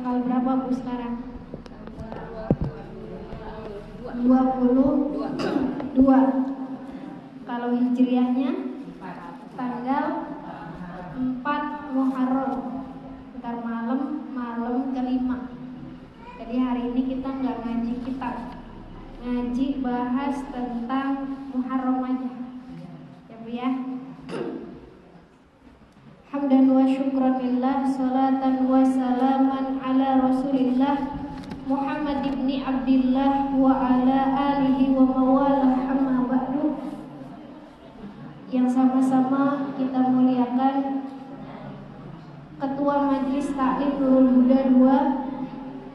tanggal berapa Bu sekarang? 22. Kalau hijriahnya tanggal 4 Muharram. Ntar malam kelima. Jadi hari ini kita nggak ngaji kitab, ngaji bahas tentang Muharram aja ya Bu ya. Hamdan wa syukran lillah, salatan wa salaman ala rasulillah Muhammad ibni Abdillah wa ala alihi wa mawalah, amma ba'du. Yang sama-sama kita muliakan Ketua Majelis Taklim Nurul Huda II,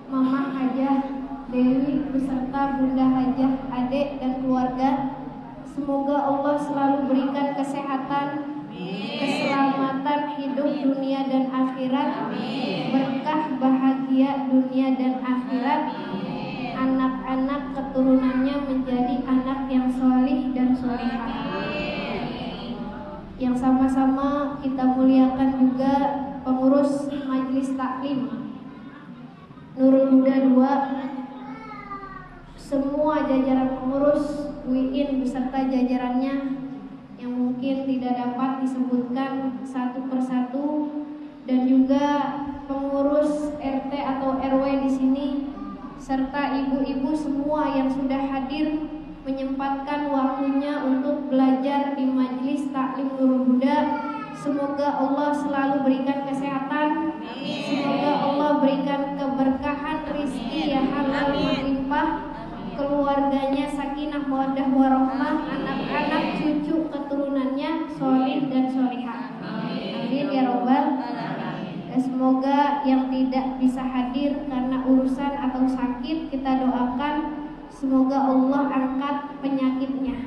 Mama Hajah Dewi beserta Bunda Hajah Adek dan keluarga. Semoga Allah selalu berikan kesehatan, keselamatan hidup dunia dan akhirat, berkah bahagia dunia dan akhirat, anak-anak keturunannya menjadi anak yang solih dan solihah. Yang sama-sama kita muliakan juga pengurus Majelis Taklim Nurul Huda II, semua jajaran pengurus UIN beserta jajarannya yang mungkin tidak dapat disebutkan satu persatu, dan juga pengurus RT atau RW di sini serta ibu-ibu semua yang sudah hadir menyempatkan waktunya untuk belajar di Majelis Taklim Nurul Huda. Semoga Allah selalu berikan kesehatan, semoga Allah berikan keberkahan rizki yang halal berlimpah, keluarganya sakinah mawaddah warahmah, anak-anak cucu keturunannya solih dan solihah. Amin ya robbal. Semoga yang tidak bisa hadir karena urusan atau sakit, kita doakan semoga Allah angkat penyakitnya.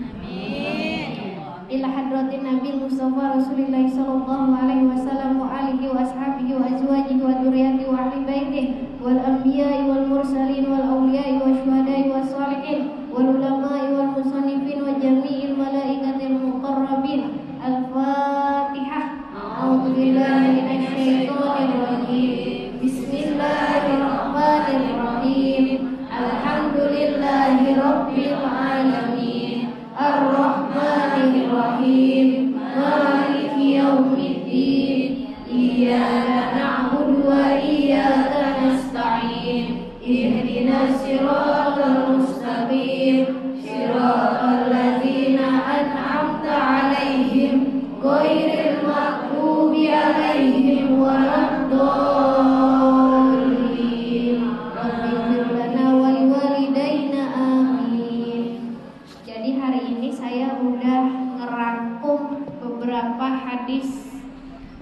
Ila hadratin Nabi Mustafa Rasulullah sallallahu alaihi wasallam wa alihi wa ashabihi wa azwajihi wa dzurriyyatihi wa ahli baitihi wal anbiya'i wal mursalin wal awliya'i wa syuhada'i was shalihin wal ulama'i wal musannifin wa jami'il malaikatil muqarrabin. Al-Fatihah. A'udzu billahi minasy syaithanir rajim. Bismillahirrahmanirrahim. Alhamdulillahi rabbil alamin. Ar-Rahmanir Rahim. Maliki yaumiddin. Iyyaka na'budu wa iyyaka nasta'in. Ihdinas siratal mustaqim. Siratal ladzina an'amta 'alaihim ghairil maghdubi 'alaihim waladdallin. Rabbighfir lana wa liwalidayna amin. Jadi hari ini saya udah ngerangkum beberapa hadis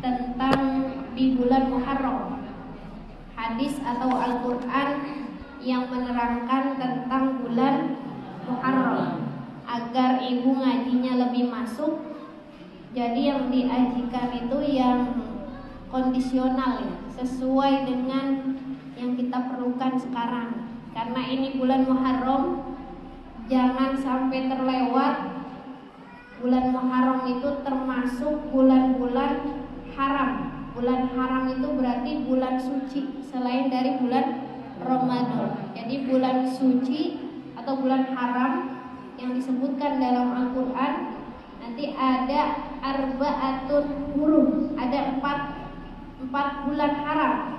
tentang di bulan Muharram. Hadis atau Al-Quran yang menerangkan tentang bulan Muharram agar ibu ngajinya lebih masuk. Jadi yang diajikan itu yang kondisional ya, sesuai dengan yang kita perlukan sekarang. Karena ini bulan Muharram, jangan sampai terlewat. Bulan Muharram itu termasuk bulan-bulan haram. Bulan haram itu berarti bulan suci selain dari bulan Ramadan. Jadi bulan suci atau bulan haram yang disebutkan dalam Al-Quran nanti ada arba'atun hurum, ada empat bulan haram.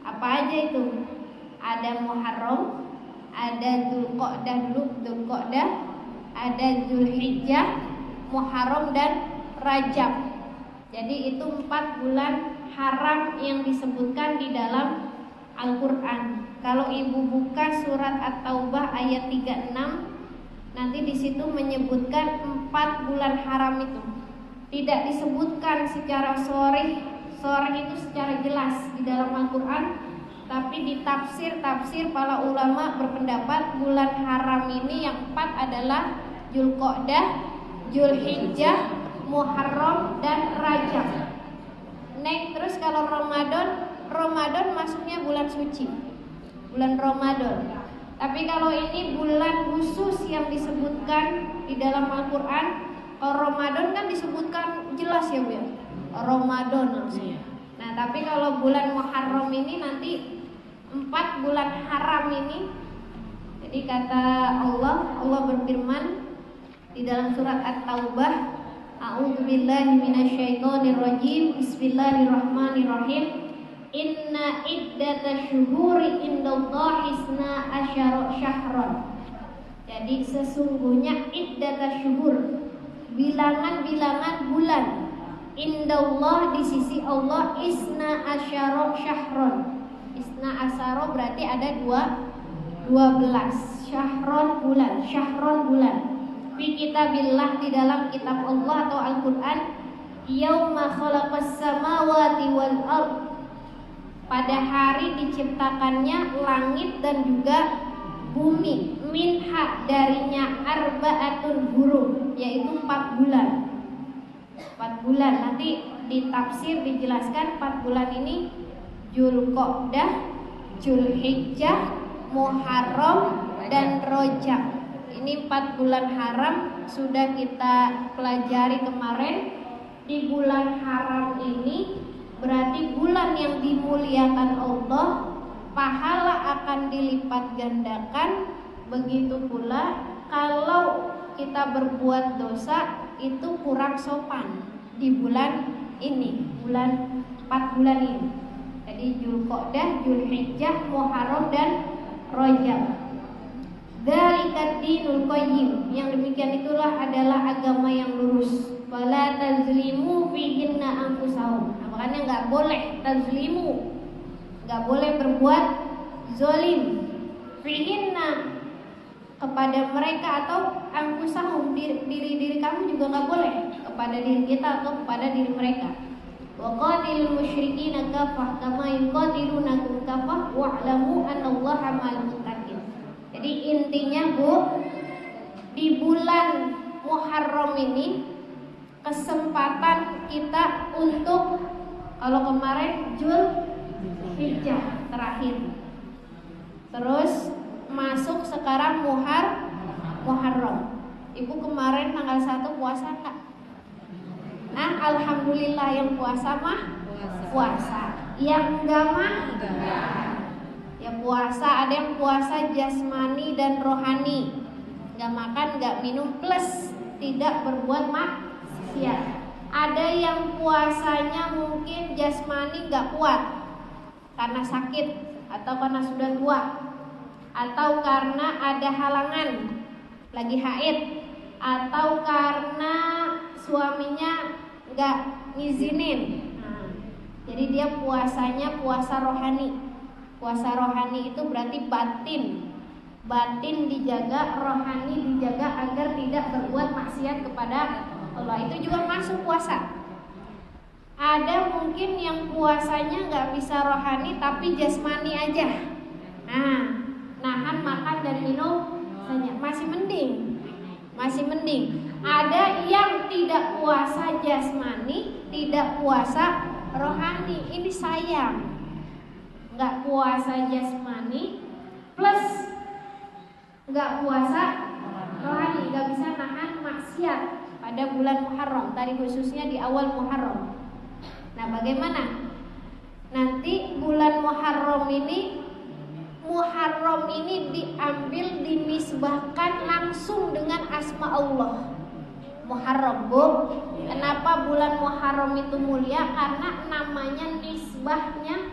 Apa aja itu? Ada Muharram, ada Dzulqa'dah dulu, Dzulqa'dah, ada Dzulhijjah, Muharram dan Rajab. Jadi itu 4 bulan haram yang disebutkan di dalam Al-Quran. Kalau ibu buka surat At-Taubah ayat 36, nanti di situ menyebutkan 4 bulan haram itu. Tidak disebutkan secara sharih itu secara jelas di dalam Al-Quran, tapi di tafsir para ulama berpendapat bulan haram ini yang 4 adalah Dzulqa'dah, Dzulhijjah, Muharram dan Rajab. Terus kalau Ramadan masuknya bulan suci, bulan Ramadan. Tapi kalau ini bulan khusus yang disebutkan di dalam Al-Quran. Kalau Ramadan kan disebutkan jelas ya Bu ya, Ramadan langsung. Nah tapi kalau bulan Muharram ini nanti 4 bulan haram ini. Jadi kata Allah berfirman di dalam surat At-Taubah, A'udzubillahi minasyaitonirrajim. Bismillahirrahmanirrahim. Inna iddatash syuhuri indallahi isna asyara syahran. Jadi sesungguhnya iddatash syuhur, bilangan-bilangan bulan, indallah di sisi Allah, isna asyara syahran. Isna asyara berarti ada 12 syahron bulan, fi kitabillah di dalam kitab Allah atau Al-Qur'an, yauma khalaqas samawati wal ard, pada hari diciptakannya langit dan juga bumi, minha darinya arba'atun hurum, yaitu 4 bulan. 4 bulan nanti ditafsir dijelaskan 4 bulan ini Dzulqa'dah, Dzulhijjah, Muharram dan Rajab. Ini 4 bulan haram sudah kita pelajari kemarin. Di bulan haram ini berarti bulan yang dimuliakan Allah, pahala akan dilipat gandakan. Begitu pula kalau kita berbuat dosa itu kurang sopan di bulan ini, 4 bulan ini. Jadi Dzulqa'dah, Dzulhijjah, Muharram dan Rajab. Dzalika dinul qayyim, yang demikian itulah adalah agama yang lurus. Fala tazlimu fihinna anfusahum. Nah, makanya enggak boleh tazlimu, enggak boleh berbuat zalim fihinna, kepada mereka, atau anfusahum, diri kamu juga enggak boleh kepada diri kita atau kepada diri mereka. Wa qatilul musyrikina kafah kama yuqatilunakum kafah wa'lamu annallaha ma'al muttaqin. Jadi intinya Bu, di bulan Muharram ini kesempatan kita untuk, kalau kemarin Dzulhijjah terakhir, terus masuk sekarang Muharram. Ibu kemarin tanggal 1 puasa enggak? Nah, alhamdulillah yang puasa mah puasa. Yang enggak mah enggak. Ya puasa, ada yang puasa jasmani dan rohani, enggak makan, enggak minum, plus tidak berbuat maksiat. Ada yang puasanya mungkin jasmani enggak kuat karena sakit atau karena sudah tua, atau karena ada halangan lagi haid, atau karena suaminya nggak ngizinin. Jadi dia puasanya puasa rohani. Puasa rohani itu berarti batin dijaga, rohani dijaga agar tidak berbuat maksiat kepada Allah. Itu juga masuk puasa. Ada mungkin yang puasanya nggak bisa rohani tapi jasmani aja. Nahan makan dan minum saja, masih mending. Ada yang tidak puasa jasmani, tidak puasa rohani. Ini sayang, nggak puasa jasmani plus nggak puasa rohani, nggak bisa nahan maksiat pada bulan Muharram, tadi khususnya di awal Muharram. Nah, bagaimana? Nanti bulan Muharram ini diambil, dimisbahkan langsung dengan asma Allah. Muharram, Bu. Kenapa bulan Muharram itu mulia? Karena namanya nisbahnya.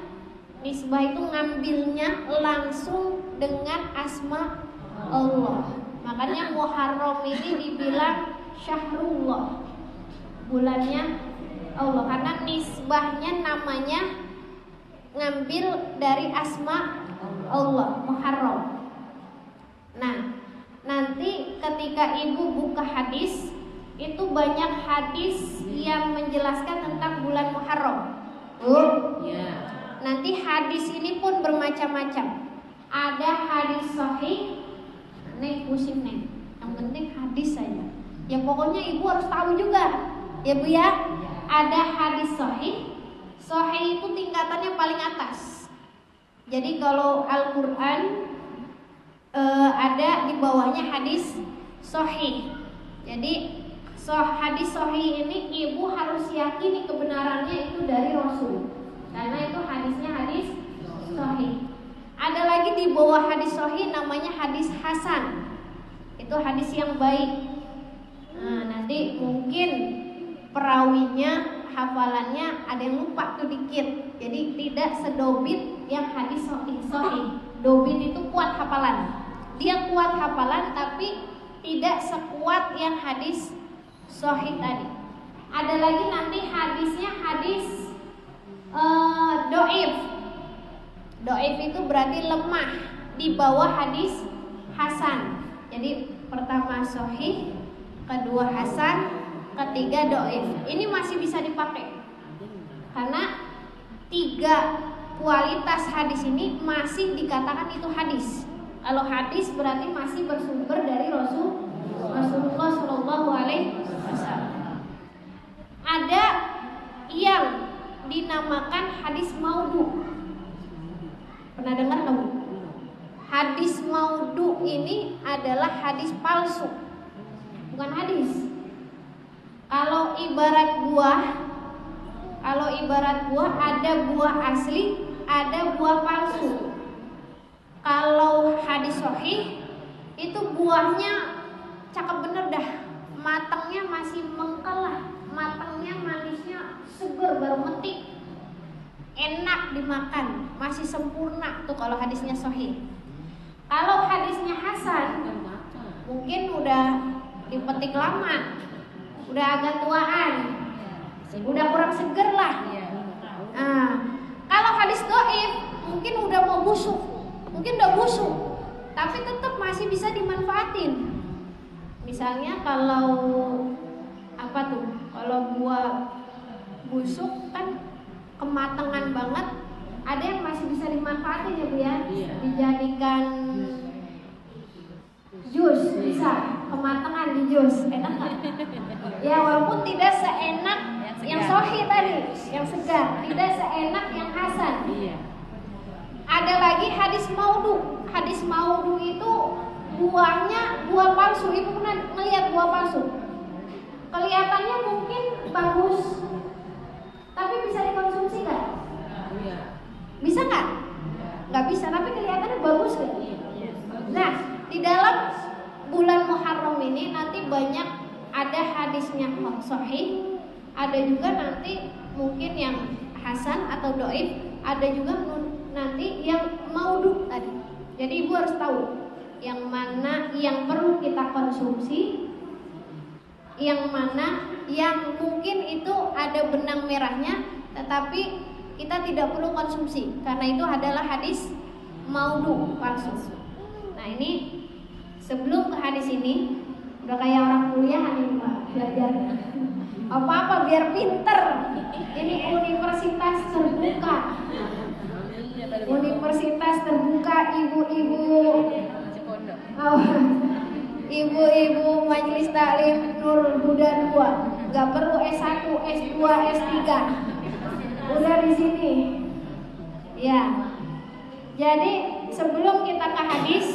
Nisbah itu ngambilnya langsung dengan asma Allah. Makanya Muharram ini dibilang syahrullah, bulannya Allah, karena nisbahnya namanya ngambil dari asma Allah, Muharram. Nah, nanti ketika Ibu buka hadis, itu banyak hadis yang menjelaskan tentang bulan Muharram. Nanti hadis ini pun bermacam-macam. Ada hadis sahih, Neng pusing Neng, yang penting hadis saja. Ya pokoknya Ibu harus tahu juga, ya Bu ya. Ada hadis sahih. Sahih itu tingkatannya paling atas. Jadi kalau Al-Quran ada di bawahnya hadis sahih. Jadi hadis sahih ini Ibu harus yakini kebenarannya itu dari Rasul, karena itu hadisnya hadis sahih. lagi di bawah hadis sahih namanya hadis hasan. Itu hadis yang baik. Nah, nanti mungkin perawinya, hafalannya ada yang lupa tuh dikit. Jadi tidak sedobit yang hadis sahih. Dobit itu kuat hafalan. Dia kuat hafalan tapi tidak sekuat yang hadis sahih tadi. Ada lagi nanti hadisnya hadis doif. Doif itu berarti lemah, di bawah hadis hasan. Jadi pertama sahih, kedua hasan, ketiga doif. Ini masih bisa dipakai karena tiga kualitas hadis ini masih dikatakan itu hadis. Kalau hadis berarti masih bersumber dari Rasulullah Shallallahu Alaihi Wasallam. Ada yang dinamakan hadis maudhu. Pernah dengar kamu? Hadis maudhu ini adalah hadis palsu, bukan hadis. Kalau ibarat buah ada buah asli, ada buah palsu. Kalau hadis sahih itu buahnya cakep bener dah, matangnya masih mengkel lah, matangnya manisnya seger baru metik, enak dimakan, masih sempurna tuh kalau hadisnya sahih. Kalau hadisnya hasan mungkin udah dipetik lama, udah agak tuaan, udah kurang seger lah. Nah, kalau hadis dhaif mungkin udah mau busuk, mungkin udah busuk, tapi tetap masih bisa dimanfaatin. Misalnya kalau apa tuh? Kalau buah busuk kan kematangan banget, ada yang masih bisa dimanfaatin ya Bu ya, dijadikan jus, bisa kematangan di jus, enak nggak? Ya walaupun tidak seenak yang sahih tadi, yang segar, tidak seenak yang hasan. Ada lagi hadis maudhu. Hadis maudhu itu buahnya buah palsu. Ibu pernah melihat buah palsu? Kelihatannya mungkin bagus, tapi bisa dikonsumsi nggak? Bisa nggak? Nggak bisa, tapi kelihatannya bagus nggak? Nah, di dalam bulan Muharram ini nanti banyak ada hadisnya sahih, ada juga nanti mungkin yang hasan atau dhaif, ada juga nanti yang maudhu tadi. Jadi ibu harus tahu yang mana yang perlu kita konsumsi, yang mana yang mungkin itu ada benang merahnya tetapi kita tidak perlu konsumsi karena itu adalah hadis maudhu, palsu. Nah ini sebelum ke hadis ini udah kayak orang kuliah nih Pak, belajar apa-apa biar pinter. Ini universitas terbuka, universitas terbuka ibu-ibu, ibu-ibu Majelis Taklim Nur Huda 2, nggak perlu S1, S2, S3, udah di sini. Ya, jadi sebelum kita ke hadis,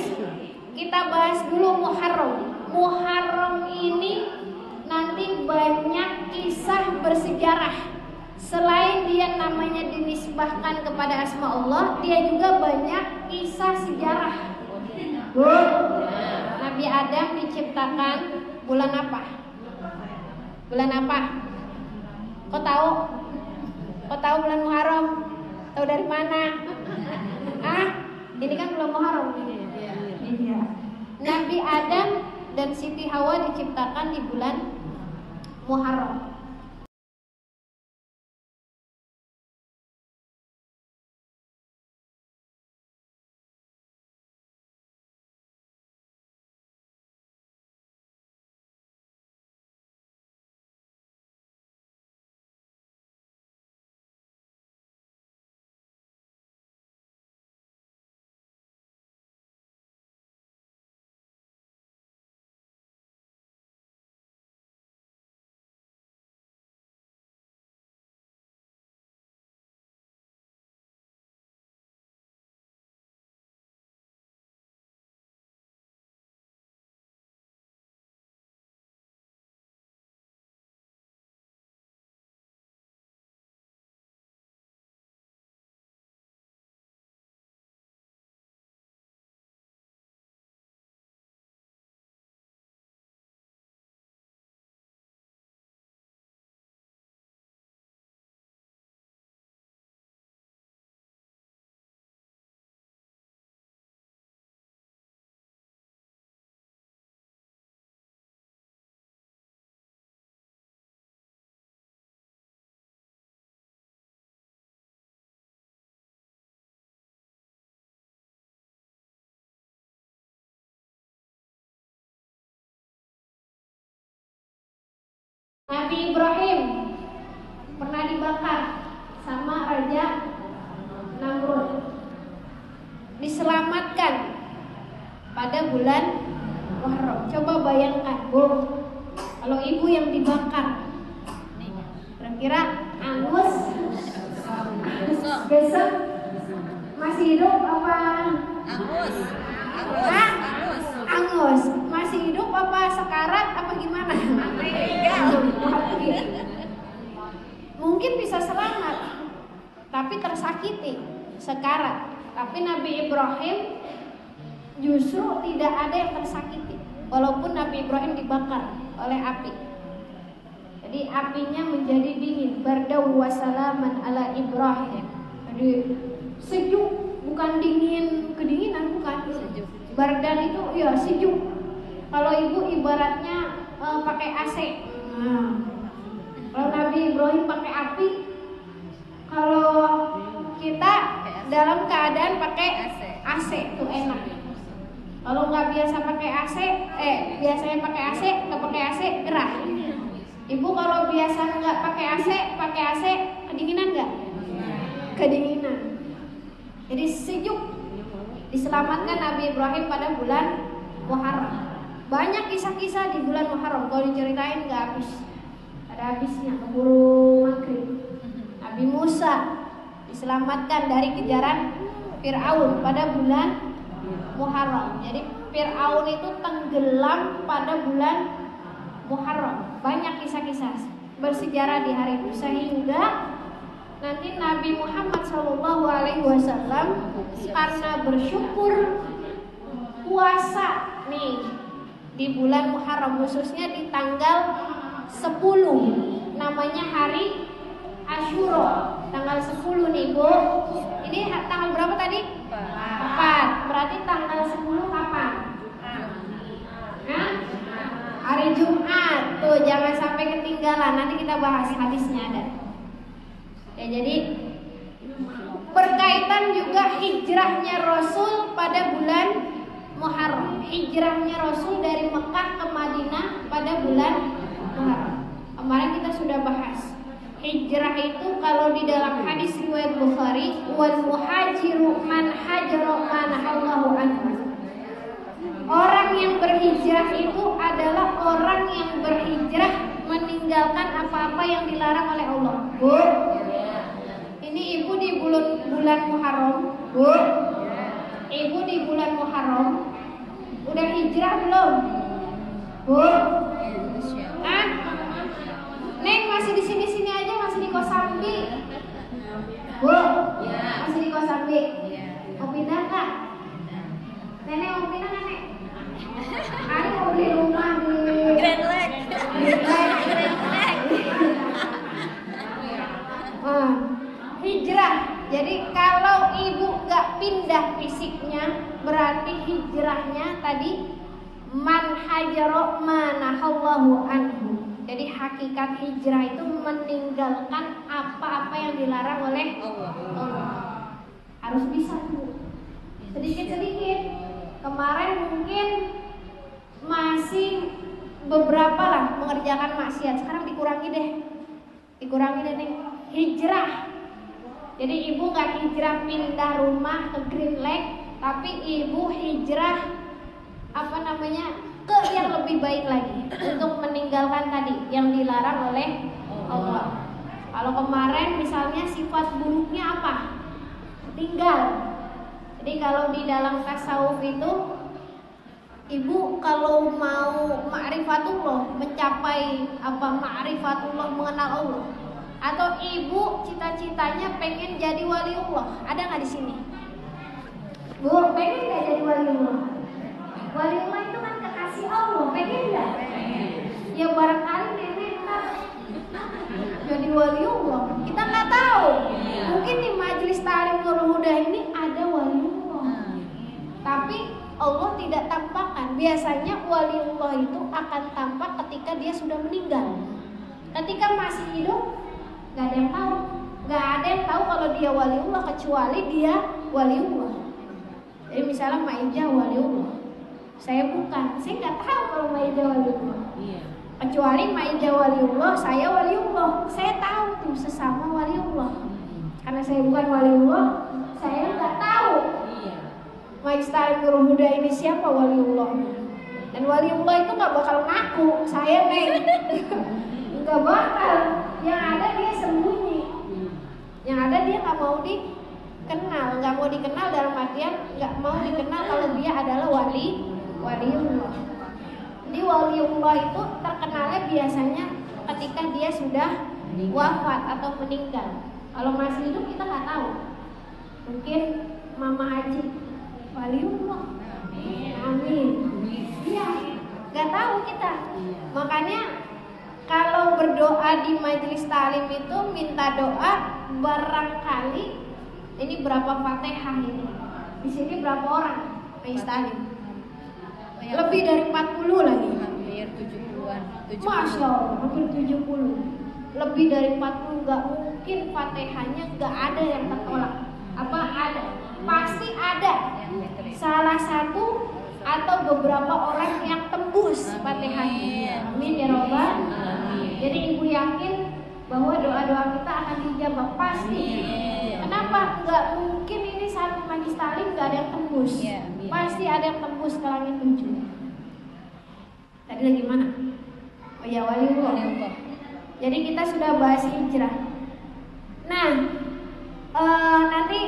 kita bahas dulu Muharram. Muharram ini nanti banyak kisah bersejarah. Selain dia namanya dinisbahkan kepada asma Allah, dia juga banyak kisah sejarah. Bu, Nabi Adam diciptakan bulan apa? Bulan apa? Kau tahu? Kau tahu bulan Muharram? Tahu dari mana? Ini kan bulan Muharram. Iya. Nabi Adam dan Siti Hawa diciptakan di bulan Muharram. Nabi Ibrahim pernah dibakar sama Raja Namrud. Diselamatkan pada bulan Muharram. Coba bayangkan, Bu, kalau ibu yang dibakar, kira-kira angus, besok masih hidup apa? Angus. Angus. Masih hidup apa sekarat apa gimana? Mati. Mungkin bisa selamat, tapi tersakiti, sekarat. Tapi Nabi Ibrahim justru tidak ada yang tersakiti, walaupun Nabi Ibrahim dibakar oleh api. Jadi apinya menjadi dingin. Bardaw wa salaman ala Ibrahim. Jadi sejuk, bukan dingin kedinginan, bukan. Sejuk. Bardan itu ya sejuk. Kalau ibu ibaratnya pakai AC. Kalau Nabi Ibrahim pakai api, kalau kita dalam keadaan pakai AC itu enak. Kalau nggak biasa pakai AC, biasanya pakai AC, nggak pakai AC gerah. Ibu kalau biasa nggak pakai AC kedinginan nggak? Kedinginan. Jadi sejuk. Diselamatkan Nabi Ibrahim pada bulan Muharram. Banyak kisah-kisah di bulan Muharram. Kalau diceritain nggak habis. Ada habisnya, keburu maghrib. Nabi Musa diselamatkan dari kejaran Fir'aun pada bulan Muharram. Jadi Fir'aun itu tenggelam pada bulan Muharram. Banyak kisah-kisah bersejarah di hari itu, sehingga nanti Nabi Muhammad SAW karena bersyukur puasa nih di bulan Muharram, khususnya di tanggal 10, namanya hari Asyura. Tanggal 10 nih Bu. Ini tanggal berapa tadi? 4. Berarti tanggal 10 kapan? Hari Jumat. Tuh jangan sampai ketinggalan. Nanti kita bahas hadisnya ada. Ya, jadi berkaitan juga hijrahnya Rasul pada bulan Muharram. Hijrahnya Rasul dari Mekah ke Madinah pada bulan Muharram. Kemarin kita sudah bahas. Hijrah itu kalau di dalam hadis riwayat Bukhari, wal muhajiru man hajara ma nahallahu anhu. Orang yang berhijrah itu adalah orang yang berhijrah meninggalkan apa-apa yang dilarang oleh Allah. Bu, ini ibu di bulan Muharram. Bu, ibu di bulan Muharram udah hijrah belum? Bu, Neng masih di sini aja, masih di Kosambi. Bu, masih di Kosambi. Mau pindah nggak? Nenek mau pindah nggak, Nek? Aku mau beli rumah di Grand Lake. Hijrah. Jadi kalau ibu nggak pindah fisiknya, berarti hijrahnya tadi man hajaro manahallahu anhu. Jadi hakikat hijrah itu meninggalkan apa-apa yang dilarang oleh Allah. Harus bisa Bu. Sedikit-sedikit. Kemarin mungkin masih beberapa lah mengerjakan maksiat. Sekarang dikurangi deh nih. Hijrah. Jadi ibu gak hijrah pindah rumah ke Green Lake, tapi ibu hijrah ke yang lebih baik lagi, untuk meninggalkan tadi yang dilarang oleh Allah. Kalau kemarin misalnya sifat buruknya apa? Tinggal. Jadi kalau di dalam tasawuf itu, ibu kalau mau ma'rifatullah, mencapai ma'rifatullah, mengenal Allah, atau ibu cita-citanya pengen jadi waliullah, ada nggak di sini? Bu, pengen nggak jadi waliullah? Waliullah itu kan kekasih Allah, pengen nggak? Ya barangkali nenek ntar jadi waliullah, kita nggak tahu. Mungkin di majelis Ta'lim Nurul Huda ini ada waliullah, tapi Allah tidak tampakkan. Biasanya waliullah itu akan tampak ketika dia sudah meninggal. Ketika masih hidup, nggak ada yang tahu. Nggak ada yang tahu kalau dia waliullah kecuali dia waliullah. Jadi misalnya Maijah waliullah, saya bukan, saya nggak tahu kalau Maijah waliullah. Kecuali Ma'ija waliullah, saya waliullah. Saya tahu tuh sesama waliullah. Karena saya bukan waliullah, saya nggak tahu Majelis Ta'lim Nurul Huda ini siapa waliullah. Dan waliullah itu nggak bakal ngaku saya neng, nggak bakal. Yang ada dia sembunyi, yang ada dia nggak mau dikenal, nggak mau dikenal dalam artian nggak mau dikenal kalau dia adalah waliullah. Jadi waliullah itu terkenalnya biasanya ketika dia sudah wafat atau meninggal. Kalau masih hidup kita nggak tahu. Mungkin Mama Haji waliullah. Amin. Iya, nggak tahu kita. Makanya kalau berdoa di majelis ta'lim itu minta doa barangkali ini berapa Fatihah ini. Di sini berapa orang majelis ta'lim? Lebih dari 40 lagi. Hampir 70-an. Masya Allah, hampir 70. Lebih dari 40, nggak mungkin Fatihahnya nggak ada yang tertolak. Apa ada? Pasti ada. Salah satu atau beberapa orang yang tembus Fatihahnya. Amin ya Rabbal. Jadi ibu yakin bahwa doa-doa kita akan dijawab pasti. Kenapa? Nggak mungkin ini satu majelis ta'lim nggak ada yang tembus. Pasti ada yang tembus ke langit 7. Tadi lagi mana? Oh ya, waliullah. Jadi kita sudah bahas hijrah. Nah, nanti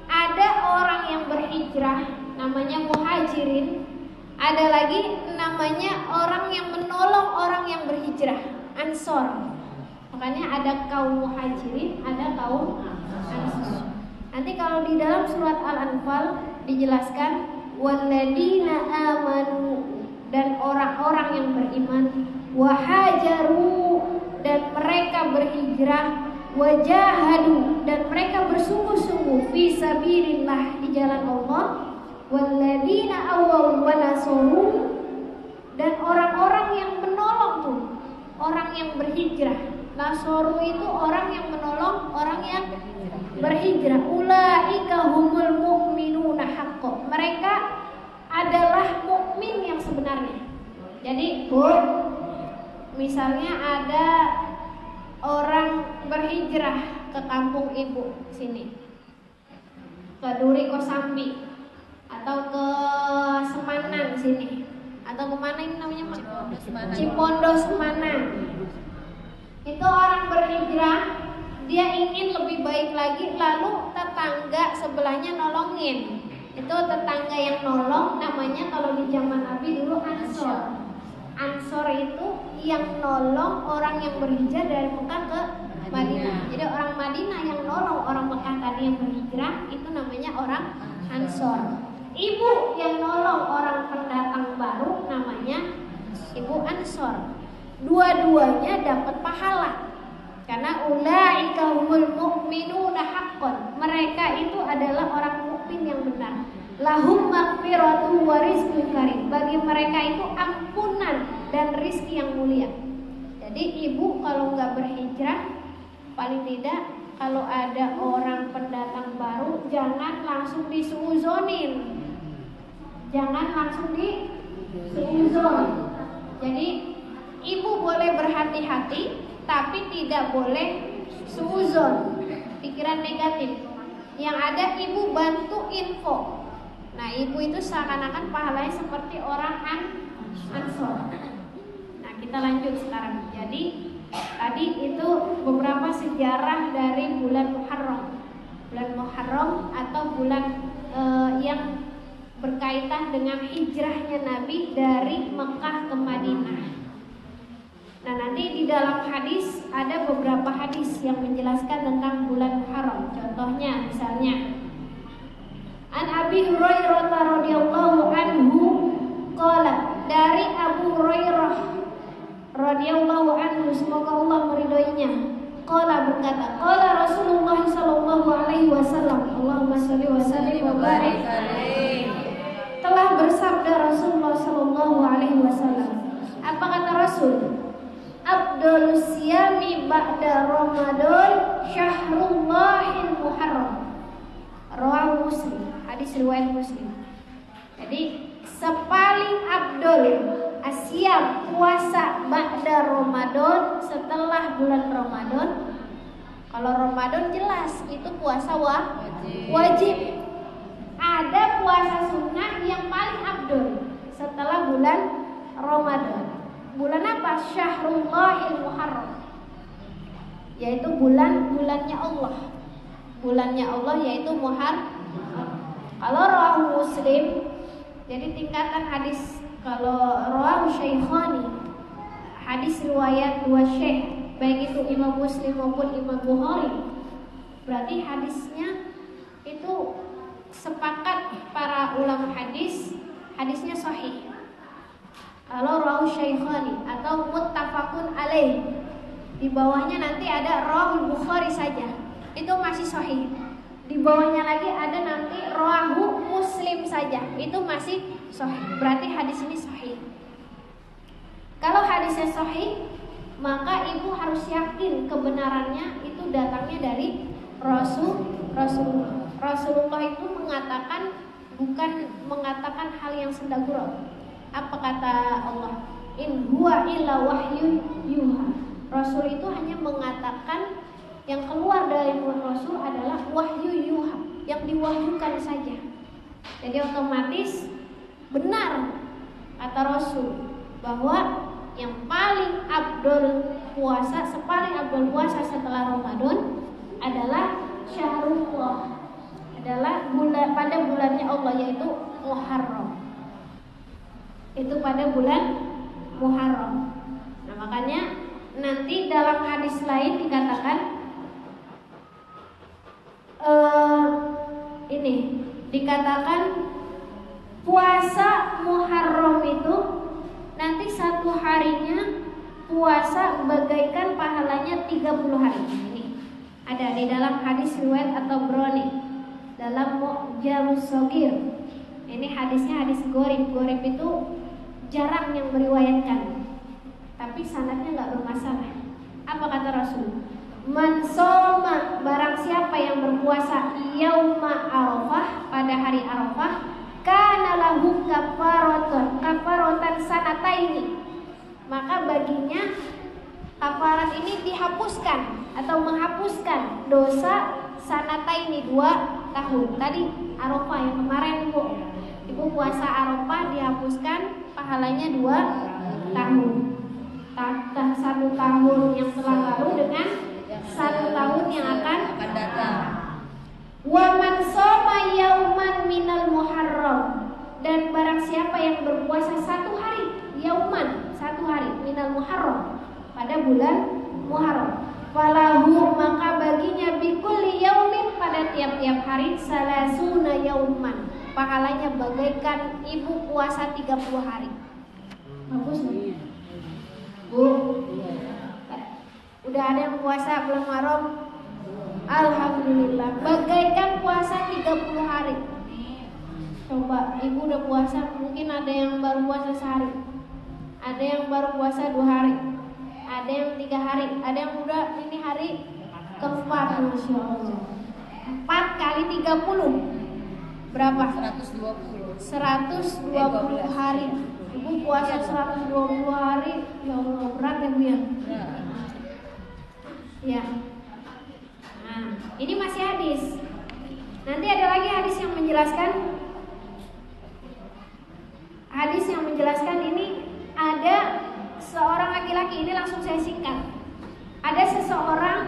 ada orang yang berhijrah namanya muhajirin. Ada lagi namanya orang yang menolong orang yang berhijrah, ansor. Makanya ada kaum muhajirin, ada kaum ansor. Nanti kalau di dalam surat Al-Anfal dijelaskan walladzina amanu, dan orang-orang yang beriman, wahajaru, dan mereka berhijrah, wajahadu, dan mereka bersungguh-sungguh fi sabilillah, di jalan Allah, walladzina awaw wa nasaru, dan orang-orang yang menolong tuh orang yang berhijrah. Nasaru itu orang yang menolong orang yang berhijrah. Ulaika humul mu'minuna haqqo, mereka adalah mukmin yang sebenarnya. Jadi Bu, misalnya ada orang berhijrah ke kampung ibu sini, ke Duri Kosambi, atau ke Semanan sini, atau kemana ini namanya? Cipondo Semanan. Itu orang berhijrah, dia ingin lebih baik lagi, lalu tetangga sebelahnya nolongin. Itu tetangga yang nolong namanya kalau di zaman Nabi dulu ansor. Ansor itu yang nolong orang yang berhijrah dari Mekah ke Madinah. Jadi orang Madinah yang nolong orang Mekah tadi yang berhijrah, itu namanya orang ansor. Ibu yang nolong orang pendatang baru namanya ibu ansor. Dua-duanya dapat pahala. Karena ulaika humul mu'minuna haqqan, mereka itu adalah orang mukmin yang benar. Lahum maghfiratu wa rizqun karim, bagi mereka itu ampunan dan rizki yang mulia. Jadi ibu kalau nggak berhijrah, paling tidak kalau ada orang pendatang baru jangan langsung disuuzonin, jangan langsung disuuzon. Jadi ibu boleh berhati-hati, tapi tidak boleh suuzon, pikiran negatif. Yang ada ibu bantu info. Nah, ibu itu seakan-akan pahalanya seperti orang ansor. Nah, kita lanjut sekarang. Jadi tadi itu beberapa sejarah dari bulan Muharram. Bulan Muharram atau bulan yang berkaitan dengan hijrahnya Nabi dari Mekah ke Madinah. Nah, nanti di dalam hadis ada beberapa hadis yang menjelaskan tentang bulan Muharram. Contohnya misalnya An Abi Hurairah radhiyallahu anhu qala, dari Abu Hurairah radhiyallahu anhu, semoga Allah meridhoinya, qala berkata, qala Rasulullah sallallahu alaihi wasallam, Allahumma shalli wa sallim wa barik alaihi, telah bersabda Rasulullah sallallahu alaihi wasallam. Apa kata Rasul? Abdul siyami ba'da Ramadan syahrullahil muharram. Rawahu Muslim, hadis riwayat Muslim. Jadi sepaling abdul siap puasa ba'da Ramadan, setelah bulan Ramadan. Kalau Ramadan jelas itu puasa wajib. Ada puasa sunnah yang paling abdul setelah bulan Ramadan. Bulan apa? Syahrullahil Muharram, yaitu bulannya Allah. Bulannya Allah yaitu Muharram. Kalau rawahu Muslim, jadi tingkatan hadis. Kalau rawahu Syaikhani, hadis riwayat dua syekh, baik itu Imam Muslim maupun Imam Bukhari, berarti hadisnya itu sepakat para ulama hadisnya sahih. Kalau rawahu Syaikhani atau muttafaqun alaih, di bawahnya nanti ada rawahu Bukhari saja, itu masih sahih. Di bawahnya lagi ada nanti rawahu Muslim saja, itu masih sahih. Berarti hadis ini sahih. Kalau hadisnya sahih, maka ibu harus yakin kebenarannya itu datangnya dari Rasulullah. Rasulullah itu mengatakan, bukan mengatakan hal yang senda gurau. Apa kata Allah? In huwa illa wahyu yuha. Rasul itu hanya mengatakan yang keluar dari mulut Rasul adalah wahyu yuha, yang diwahyukan saja. Jadi otomatis benar kata Rasul bahwa yang paling abdul puasa, sepaling abdul puasa setelah Ramadan adalah Syahrullah, adalah pada bulannya Allah, yaitu Muharram. Itu pada bulan Muharram. Nah, makanya nanti dalam hadis lain dikatakan dikatakan puasa Muharram itu nanti satu harinya puasa bagaikan pahalanya 30 hari. Ini ada di dalam hadis riwayat atau Broni dalam Mu'jamus Shagir. Ini hadisnya hadis Gorib. Gorib itu jarang yang meriwayatkan, tapi sanadnya nggak bermasalah. Apa kata Rasul? Man soma, barang siapa yang berpuasa yauma Arafah, pada hari Arafah, kana lahu kafaratan sanataini, maka baginya kafarat ini dihapuskan atau menghapuskan dosa sanataini, 2 tahun. Tadi Arafah yang kemarin ibu puasa Arafah dihapuskan pahalanya 2 tahun. 1 tahun yang telah lalu dengan 1 tahun yang akan datang. Wa man shoma yauman minal Muharram, dan barang siapa yang berpuasa 1 hari, yauman 1 hari, minal Muharram, pada bulan Muharram, falahu, maka baginya bikulli yaumin, pada tiap-tiap hari, salasuna yauman, pahalanya bagaikan ibu puasa 30 hari. Bagus nih Bu? Udah ada yang puasa bulan Muharram? Alhamdulillah, bagaikan puasa 30 hari. Coba ibu udah puasa, mungkin ada yang baru puasa sehari, ada yang baru puasa 2 hari, ada yang 3 hari, ada yang udah ini hari keempat. Masya Allah, 4 kali 30 berapa? 120 hari. Ibu puasa 120 hari. Ya Allah, berat ya Bu ya? Ya. Nah, ini masih hadis. Nanti ada lagi hadis yang menjelaskan. Hadis yang menjelaskan ini, ada seorang laki-laki, ini langsung saya singkat. Ada seseorang,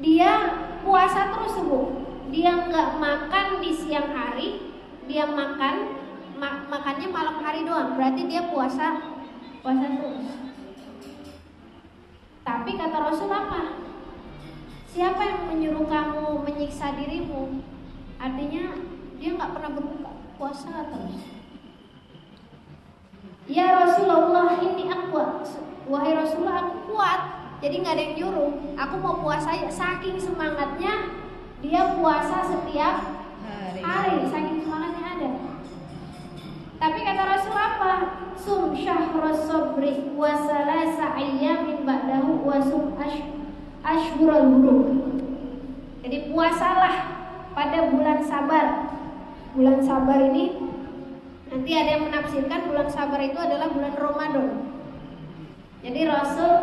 dia puasa terus Bu. Dia nggak makan di siang hari, dia makannya malam hari doang. Berarti dia puasa terus. Tapi kata Rasul apa? Siapa yang menyuruh kamu menyiksa dirimu? Artinya dia nggak pernah berbuka, puasa terus. Ya Rasulullah, ini aku kuat. Wahai Rasulullah, aku kuat. Jadi nggak ada yang nyuruh. Aku mau puasa, saking semangatnya dia puasa setiap hari. Saking semangatnya ada. Tapi kata Rasul apa? Sum syahras sabri wa salasa ayyamin ba'dahu wa sum ashhurul hurum. Jadi puasalah pada bulan sabar. Bulan sabar ini Nanti ada yang menafsirkan bulan sabar itu adalah bulan Ramadan. Jadi Rasul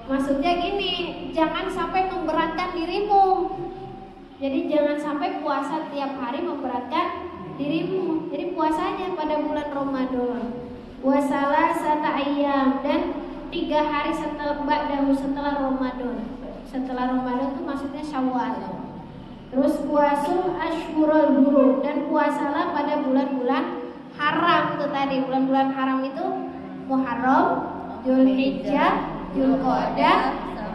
maksudnya gini, jangan sampai memberatkan dirimu. Jadi jangan sampai puasa tiap hari memberatkan dirimu. Jadi puasanya pada bulan Ramadan. Wasalah sata ayyam, dan 3 hari setelah Ramadan. Setelah Ramadan itu maksudnya Syawal. Terus puasul Ashhurul Hurum, dan puasalah pada bulan-bulan haram itu tadi. Bulan-bulan haram itu Muharram, Dzulhijjah, Dzulqa'dah,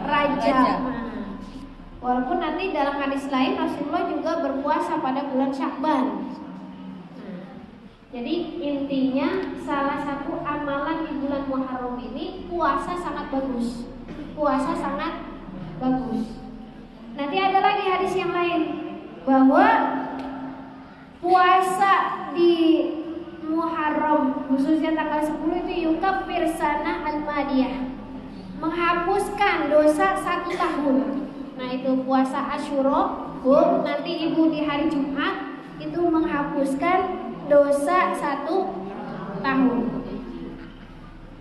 Rajab. Walaupun nanti dalam hadis lain Rasulullah juga berpuasa pada bulan Sya'ban. Jadi intinya salah satu amalan di bulan Muharram ini puasa sangat bagus. Puasa sangat bagus. Nanti ada lagi hadis yang lain bahwa puasa di Muharram khususnya tanggal 10 itu yukaffir sanah al-madiyah, menghapuskan dosa 1 tahun. Nah itu puasa Asyura, nanti ibu di hari Jumat itu menghapuskan dosa 1 tahun.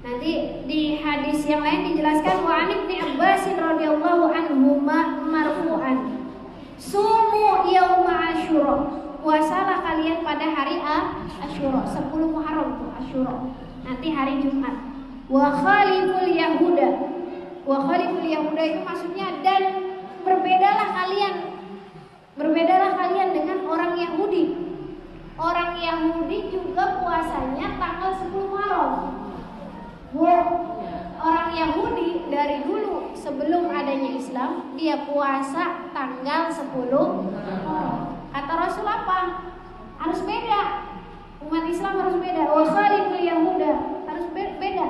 Nanti di hadis yang lain dijelaskan wa an Ibnu Abbas radhiyallahu anhu marfu'an, sumu yauma Asyura, puasalah kalian pada hari Asyura, 10 Muharram tuh Asyura, nanti hari Jumat. Wa khaliful yahuda, wa khaliful yahuda itu maksudnya dan berbedalah kalian dengan orang Yahudi. Orang Yahudi juga puasanya tanggal 10 Muharram. Orang Yahudi dari dulu sebelum adanya Islam dia puasa tanggal 10 Muharram. Kata Rasul apa? Harus beda. Umat Islam harus beda. Wa khaliful yahuda, harus beda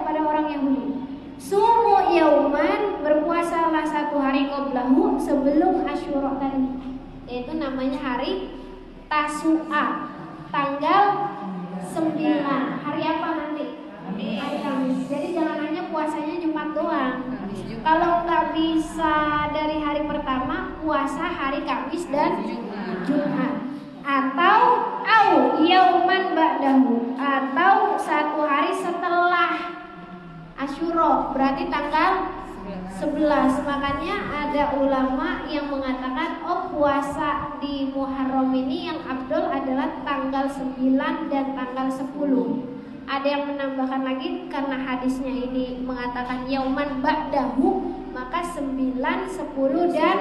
kepada orang Yahudi. Sumu yauman, berpuasalah 1 hari qablahu, sebelum Asyura tadi, yaitu namanya hari Tasu'a, tanggal 9. Hari apa nanti? Hari Kamis. Jadi jangan hanya puasanya Jumat doang. Kalau nggak bisa dari hari pertama, puasa hari Kamis dan Jumat. Atau yauman ba'dahu, atau 1 hari setelah Asyura, berarti tanggal 11. Makanya ada ulama yang mengatakan puasa di Muharram ini yang afdol adalah tanggal 9 dan tanggal 10. Ada yang menambahkan lagi karena hadisnya ini mengatakan yauman ba'dahu, maka 9, 10 dan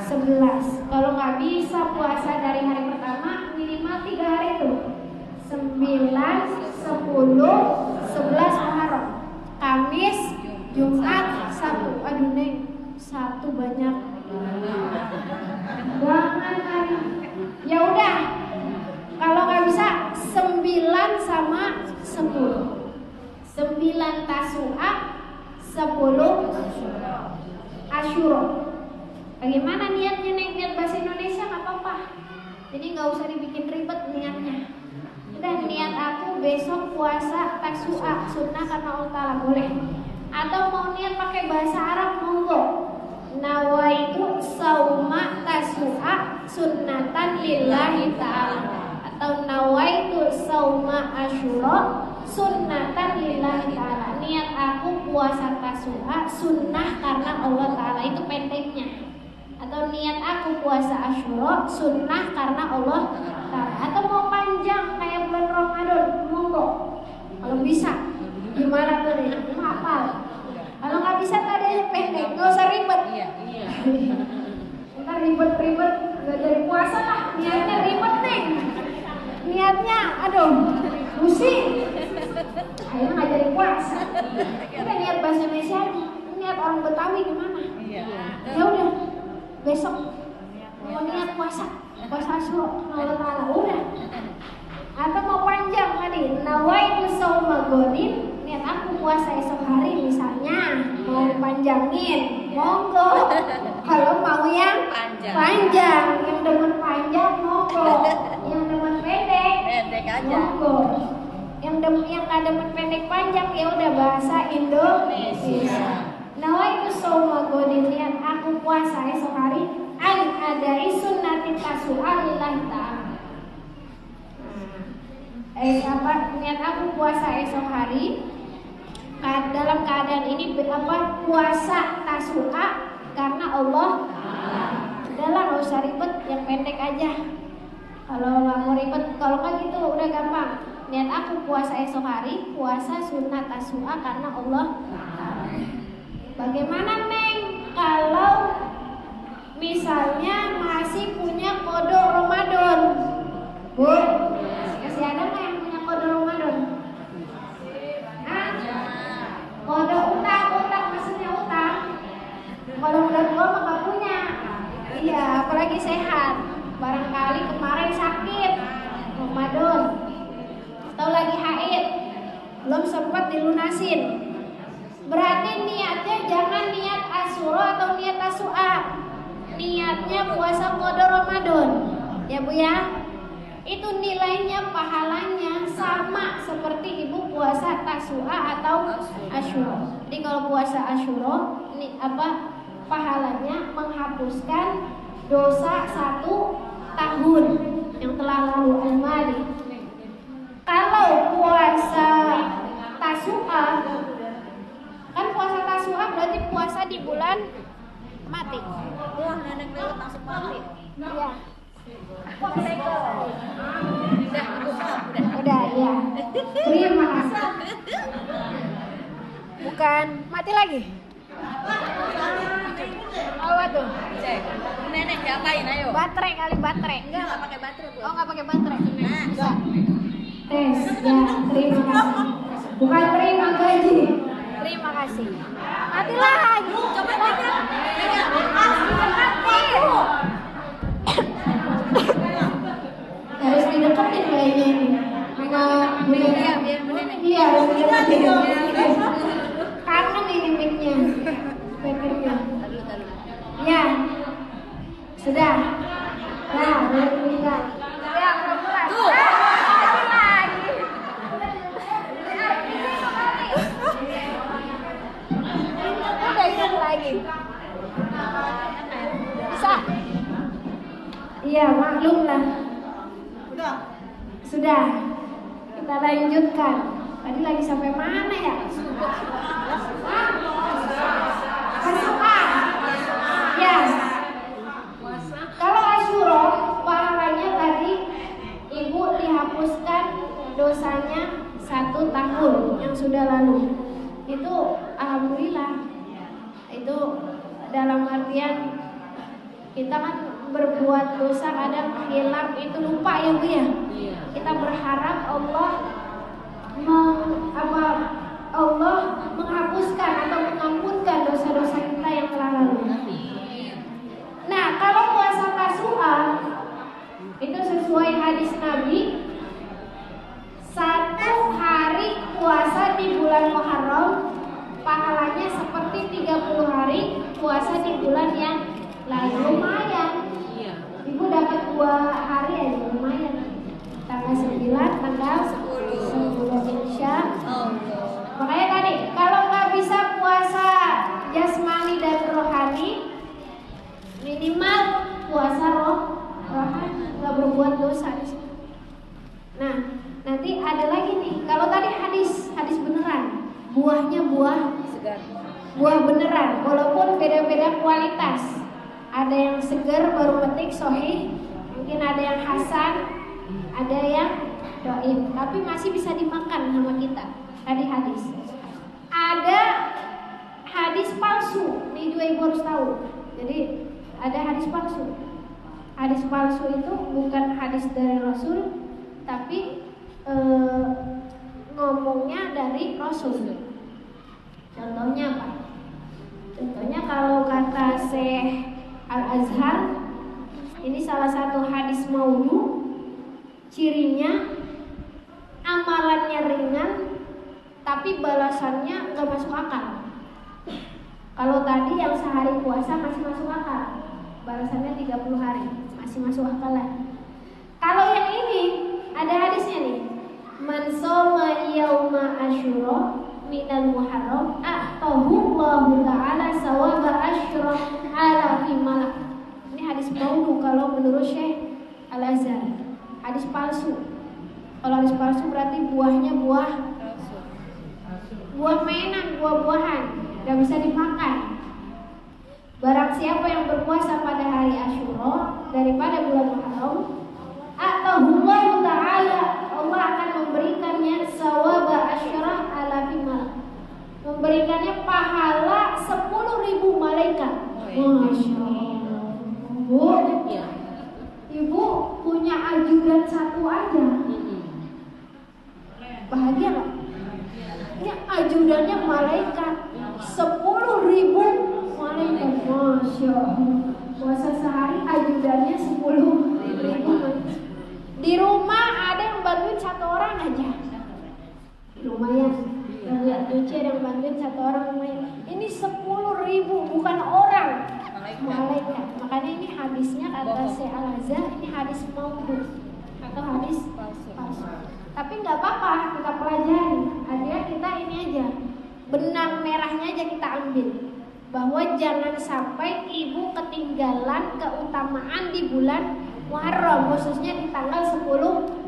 11. Kalau nggak bisa puasa dari hari pertama, minimal 3 hari itu, 9, 10, 11 Muharram, Kamis, Jumat, Sabtu. Aduh Neng, Sabtu banyak banget hari. Ya udah, kalau nggak bisa 9 sama 10. 9 Tasu'a, 10 Asyura. Bagaimana niatnya Neng? Niat bahasa Indonesia nggak apa-apa. Jadi nggak usah dibikin ribet niatnya. Udah, niat aku besok puasa Tasu'a, sunnah karena Allah Ta'ala, boleh. Atau mau niat pakai bahasa Arab, monggo. Nawaitu sauma Tasu'a sunnatan lillahi ta'ala, atau nawaitu sauma Asyura sunnatan lillahi ta'ala, niat aku puasa Tasu'a sunnah karena Allah Ta'ala, itu pendeknya. Atau niat aku puasa Asyura sunnah karena Allah Ta'ala. Atau mau panjang kayak bulan Ramadan, monggo. Kalau bisa, gimana tuh nih? Hafal. Kalau nggak bisa tadi pendek, nggak usah ribet. Iya. Ntar ribet, nggak jadi puasa lah. Niatnya ribet nih. Niatnya, aduh, pusing. Akhirnya nggak jadi puasa. Kita niat bahasa Indonesia aja. Niat orang Betawi gimana? Ya udah, besok mau niat puasa Asyura, Allah Ta'ala, udah. Atau mau panjang tadi, nawaitu sauma godin, niat aku puasa esok hari misalnya, mau panjangin, monggo. Kalau mau yang panjang, yang demen panjang monggo, yang demen pendek aja, monggo. Yang nggak demen pendek panjang ya udah bahasa Indonesia. Nawaitu sauma godin, niat aku puasa esok hari, adai sunnati Tasu'a lillahi ta'ala. niat aku puasa esok hari dalam keadaan ini puasa Tasu'a karena Allah. Udahlah nggak usah ribet, yang pendek aja. Kalau nggak mau ribet, kalau nggak gitu udah gampang. Niat aku puasa esok hari, puasa sunat Tasu'a karena Allah. Bagaimana Neng kalau misalnya masih punya kode Ramadan? Bu, masih ada nggak yang punya kode Ramadan? Kode utang maksudnya utang. Kalau udah tua mah nggak punya. Iya, apalagi sehat. Barangkali kemarin sakit Ramadan atau lagi haid, belum sempat dilunasin. Berarti niatnya jangan niat Asyura atau niat Tasu'a. Niatnya puasa kode Ramadan. Ya Bu ya. Itu nilainya pahalanya sama seperti ibu puasa Tasu'a atau Asyura. Jadi kalau puasa Asyura ini pahalanya menghapuskan dosa 1 tahun yang telah lalu al-madi. Kalau puasa Tasu'a, kan puasa Tasu'a berarti puasa di bulan mati. Wah, nenek lewat langsung mati. Iya. Udah, ya. Terima kasih. Bukan mati lagi. Apa tuh? Cek. Nenek diapain ayo? Baterai kali baterai. Enggak pakai baterai, Bu. Oh, enggak pakai baterai. Nah, Bisa. Tes. Ya, terima kasih. Bukan terima gaji. Terima kasih. Mati lagi. coba pegang. Mati. Harus dideketin kayaknya ini. Iya, biar nenek. Iya, harus dideketin. Kangen ini mic-nya. Speakernya. Ya. Sudah. Nah, boleh tinggal. Ya, pelan-pelan. Tuh. Mati lagi. Udah ingat lagi. Bisa. Iya, maklum lah. Sudah. Kita lanjutkan. Tadi lagi sampai mana ya? Tasu'a. Ya. Kalau Asyura pahalanya tadi ibu dihapuskan dosanya 1 tahun yang sudah lalu. Itu alhamdulillah. Itu dalam artian kita kan berbuat dosa kadang hilang itu lupa ya Bu ya. Kita berharap Allah menghapuskan atau mengampunkan dosa-dosa kita yang telah lalu. Nah, kalau puasa Tasu'a itu sesuai hadis Nabi, 1 hari puasa di bulan Muharram pahalanya seperti 30 hari puasa di bulan yang lain. Lumayan. Ibu dapat 2 hari aja lumayan. Tanggal 9, tanggal 10 insya Allah. Makanya tadi kalau nggak bisa puasa jasmani dan rohani, minimal puasa rohani, nggak berbuat dosa di situ. Nah, nanti ada lagi nih. Kalau tadi hadis beneran, buahnya buah Segar. buah beneran, walaupun beda-beda kualitas. Ada yang segar baru petik sahih, mungkin ada yang hasan, ada yang doib, tapi masih bisa dimakan sama kita. Tadi hadis. Ada hadis palsu, ini juga ibu harus tahu. Jadi ada hadis palsu. Hadis palsu itu bukan hadis dari Rasul, tapi ngomongnya dari Rasul. Contohnya apa? Contohnya kalau kata Syekh Al-Azhar, ini salah satu hadis maudhu, cirinya amalannya ringan, tapi balasannya gak masuk akal. Kalau tadi yang sehari puasa masih masuk akal, balasannya 30 hari, masih masuk akal lah. Kalau yang ini, ada hadisnya nih, man shoma yauma asyura minal muharram a'tahu Allahu ta'ala sawaba asyra ala fi malak. Ini hadis maudhu kalau menurut Syekh Al-Azhar, hadis palsu. Kalau hadis palsu berarti buahnya buah mainan, buah-buahan, gak bisa dimakan. Barang siapa yang berpuasa pada hari Asyura daripada bulan Muharram, Allah Ta'ala, Allah akan memberikannya sawaba asyara ala bimal, memberikannya pahala 10.000 malaikat. Masya Allah. Ibu punya ajudan satu aja, bahagia gak? Ini ajudannya malaikat 10.000 malaikat. Masya Allah. Puasa sehari ajudannya 10.000. Di rumah ada yang bantuin satu orang aja, lumayan. Yang lihat cuci ada yang bantuin satu orang lumayan. Ini 10.000, bukan orang, malaikat. Makanya ini hadisnya kata Syekh Al-Azhar, ini hadis maudhu atau hadis palsu. Tapi nggak apa-apa, kita pelajari. Artinya kita ini aja, benang merahnya aja kita ambil, bahwa jangan sampai ibu ketinggalan keutamaan di bulan Muharram, khususnya di tanggal 10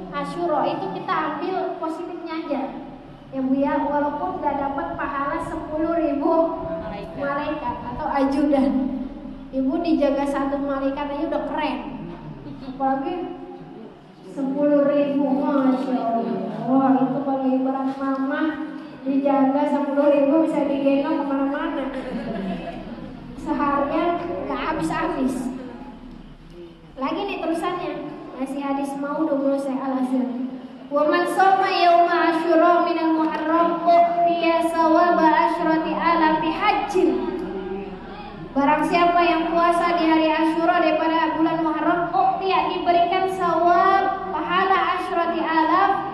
Asyura. Itu kita ambil positifnya aja ya Bu ya, walaupun nggak dapat pahala 10.000 malaikat atau ajudan. Ibu dijaga satu malaikat aja udah keren, apalagi 10.000. Masya Allah. Wah, itu kalau ibarat mama dijaga 10.000 bisa digendong kemana-mana, seharian nggak habis-habis. Lagi nih terusannya, masih hadis maudhu menurut Syekh Al-Azhar. Wa man shoma yauma asyura minal muharram uqtiya sawaba asyrati alafi hajjin. Barang siapa yang puasa di hari Asyura daripada bulan Muharram, uqtiya diberikan sawab pahala asyrati alaf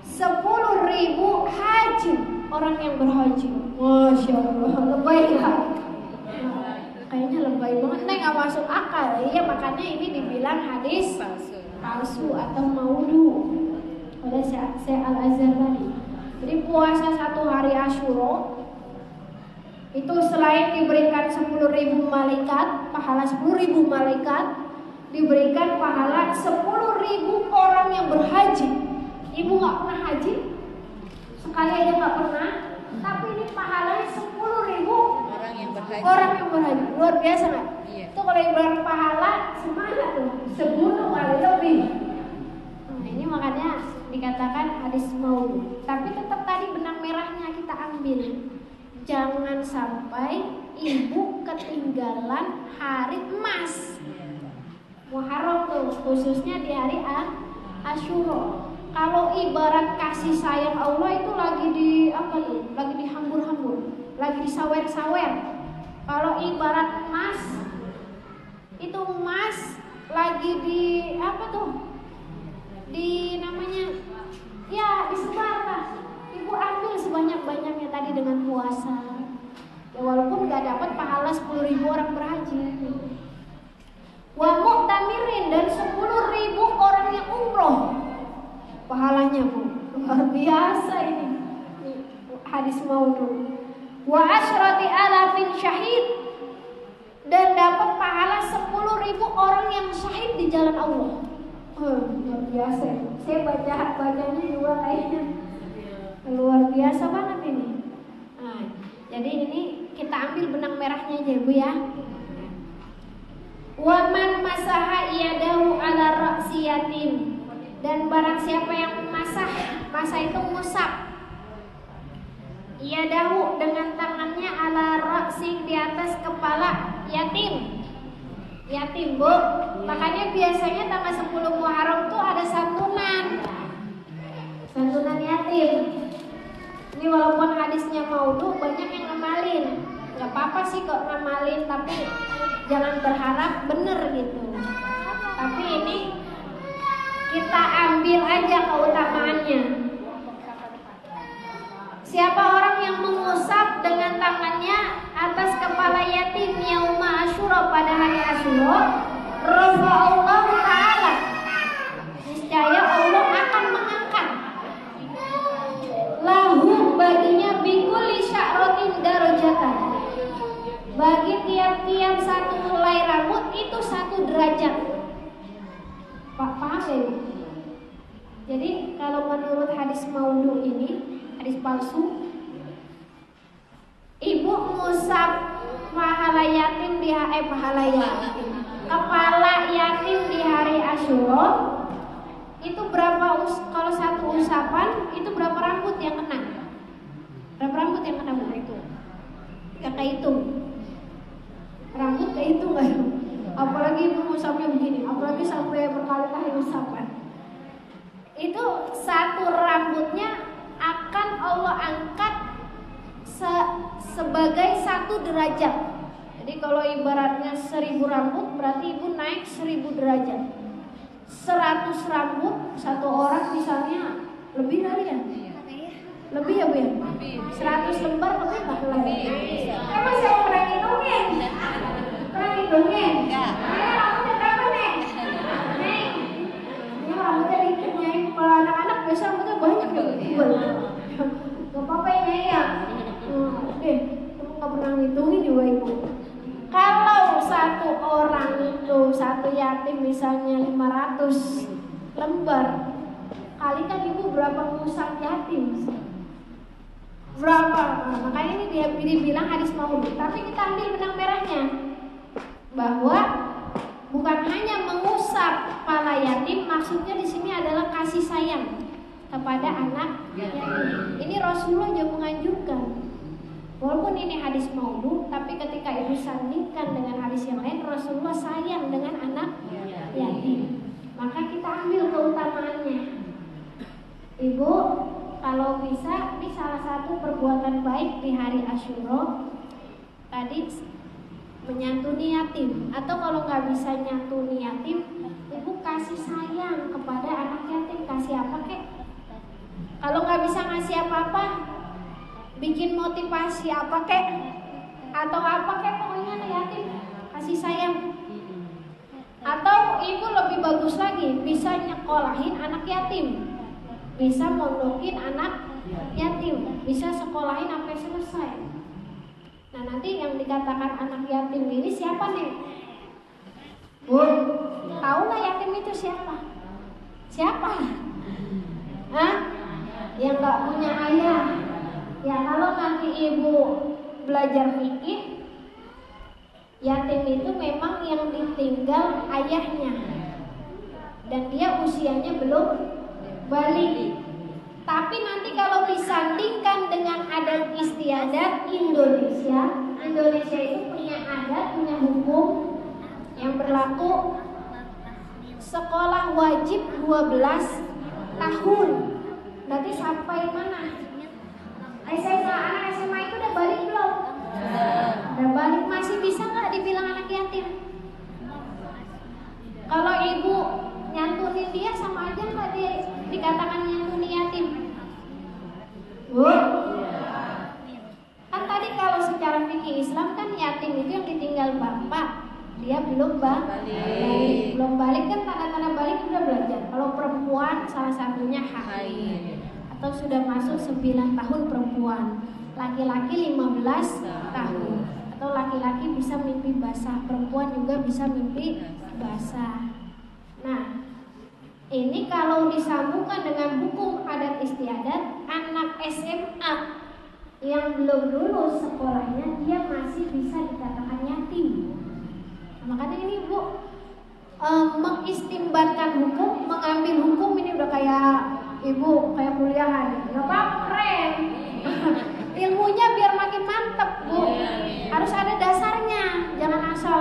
10.000 haji, orang yang berhaji. Masya Allah, lebay gak? Kayaknya lebay banget, nggak masuk akal. Iya, makanya ini dibilang hadis palsu atau maudhu oleh Syekh Al-Azhar tadi. Jadi puasa satu hari Asyura itu selain diberikan 10.000 malaikat, pahala 10.000 malaikat, diberikan pahala 10.000 orang yang berhaji. Ibu nggak pernah haji, sekali aja nggak pernah, tapi ini pahalanya 10.000 orang yang berhaji. Luar biasa nggak? Iya. Itu kalau ibarat pahala semangat tuh, 10 kali lebih. Nah, ini makanya dikatakan hadis maudhu. Tapi tetap tadi benang merahnya kita ambil. Jangan sampai ibu ketinggalan hari emas Muharram tuh, khususnya di hari Asyura. Kalau ibarat kasih sayang Allah itu lagi di apa tuh? Lagi dihambur-hambur, lagi disawer-sawer. Kalau ibarat emas itu emas lagi di apa tuh? Di namanya ya disebar lah. Ibu ambil sebanyak-banyaknya tadi dengan puasa. Ya walaupun nggak dapat pahala 10.000 orang berhaji. Wa mu'tamirin, dan 10.000 orang yang umroh. Pahalanya Bu, luar biasa ini. Hadis maudhu. Wa asyrati alafin syahid, dan dapat pahala 10.000 orang yang syahid di jalan Allah. Luar biasa. Saya bacanya juga kayaknya luar biasa banget ini. Nah, jadi ini kita ambil benang merahnya aja Bu ya. Wa man masaha yadahu ala ra'si yatim, dan barang siapa yang masa itu ngusap yadahu dengan tangannya ala ra'si, di atas kepala yatim. Yatim Bu, makanya biasanya tanggal 10 Muharram tuh ada santunan yatim. Ini walaupun hadisnya maudhu, banyak yang ngamalin. Gak apa-apa sih kok ngamalin, tapi jangan berharap bener gitu. Tapi ini kita ambil aja keutamaannya. Siapa orang yang mengusap dengan tangannya atas kepala yatim yauma Asyura, pada hari Asyura, rafa'allahu ta'ala, niscaya Allah akan mengangkat lahu, baginya, bikulli sya'ratin darajatan, bagi tiap-tiap satu helai rambut itu 1 derajat. Pak, paham ya? Jadi kalau menurut hadis maudhu ini, hadis palsu, ibu ngusap pahala yatim di kepala yatim di hari Asyura itu berapa kalau satu usapan itu berapa rambut yang kena? Berapa rambut yang kena Bu itu? Gak kehitung. Rambut kehitung nggak? Apalagi ibu ngusapnya begini, apalagi sampai berkali-kali usapan. Itu satu rambutnya akan Allah angkat sebagai 1 derajat. Jadi kalau ibaratnya 1000 rambut berarti ibu naik 1000 derajat. 100 rambut satu orang misalnya lebih kali ya? Lebih ya Bu ya? 100 lembar lebih nggak? Lebih. Emang saya kurang hidungin? Kurang hidungin? Rambutnya berapa nih? Nih, ini rambutnya dikit Nyai. Kalau anak-anak biasa rambutnya banyak ya. Gak apa-apa ya Nyai ya. Oke, kamu nggak pernah ngitungin juga ibu. Kalau satu orang itu satu yatim misalnya 500 lembar, kalikan ibu berapa ngusap yatim? Berapa? Nah, makanya ini dia dibilang hadis maudhu. Tapi kita ambil benang merahnya bahwa bukan hanya mengusap kepala yatim, maksudnya di sini adalah kasih sayang kepada anak yatim. Ini Rasulullah juga menganjurkan. Walaupun ini hadis maudhu, tapi ketika ibu sandingkan dengan hadis yang lain, Rasulullah sayang dengan anak yatim. Maka kita ambil keutamaannya. Ibu, kalau bisa, ini salah satu perbuatan baik di hari Asyura. Tadi menyantuni yatim, atau kalau nggak bisa nyantuni yatim, ibu kasih sayang kepada anak yatim. Kasih apa kek? Kalau nggak bisa ngasih apa-apa, bikin motivasi apa kek, atau apa kek, pokoknya anak yatim kasih sayang. Atau ibu lebih bagus lagi, bisa nyekolahin anak yatim, bisa mondokin anak yatim, bisa sekolahin sampai selesai. Nah nanti yang dikatakan anak yatim ini siapa nih? Bu, tahu nggak yatim itu siapa? Siapa? Hah? Yang nggak punya ayah. Ya kalau nanti ibu belajar fikih, yatim itu memang yang ditinggal ayahnya dan dia usianya belum balik. Tapi nanti kalau disandingkan dengan adat istiadat Indonesia itu punya adat, punya hukum yang berlaku. Sekolah wajib 12 tahun. Berarti sampai mana? SMA, anak SMA itu udah balik belum? Udah balik, masih bisa nggak dibilang anak yatim? Kalau ibu nyantunin dia sama aja nggak dikatakan nyantuni yatim? Bu, kan tadi kalau secara fikih Islam kan yatim itu yang ditinggal bapak, dia belum balik. Belum balik kan tanda-tanda balik udah belajar. Kalau perempuan salah satunya haid atau sudah masuk 9 tahun perempuan, laki-laki 15 tahun, atau laki-laki bisa mimpi basah, perempuan juga bisa mimpi basah. Nah, ini kalau disambungkan dengan hukum adat istiadat, anak SMA yang belum lulus sekolahnya dia masih bisa dikatakan yatim. Nah, makanya ini Bu mengistimbatkan hukum, mengambil hukum ini udah kayak ibu kayak kuliahan, nggak apa-apa, keren. Ilmunya biar makin mantep Bu, harus ada dasarnya, jangan asal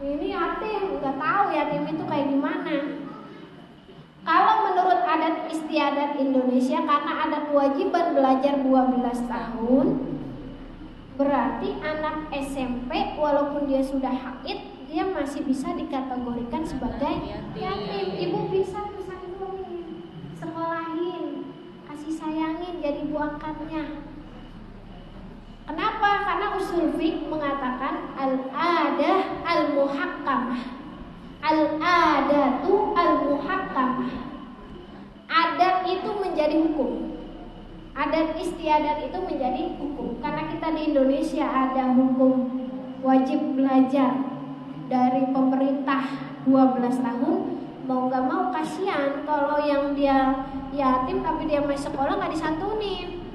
ini yatim, nggak tahu yatim itu kayak gimana. Kalau menurut adat istiadat Indonesia, karena ada kewajiban belajar 12 tahun, berarti anak SMP walaupun dia sudah haid, dia masih bisa dikategorikan sebagai yatim. Ibu bisa sekolahin, kasih sayangin, jadi ibu angkatnya. Kenapa? Karena usul fiqh mengatakan al-adah al-muhakkamah. Al-adatu al-muhakkamah. Adat itu menjadi hukum. Adat istiadat itu menjadi hukum. Karena kita di Indonesia ada hukum wajib belajar dari pemerintah 12 tahun, mau nggak mau kasihan kalau yang dia yatim tapi dia masih sekolah nggak disantunin.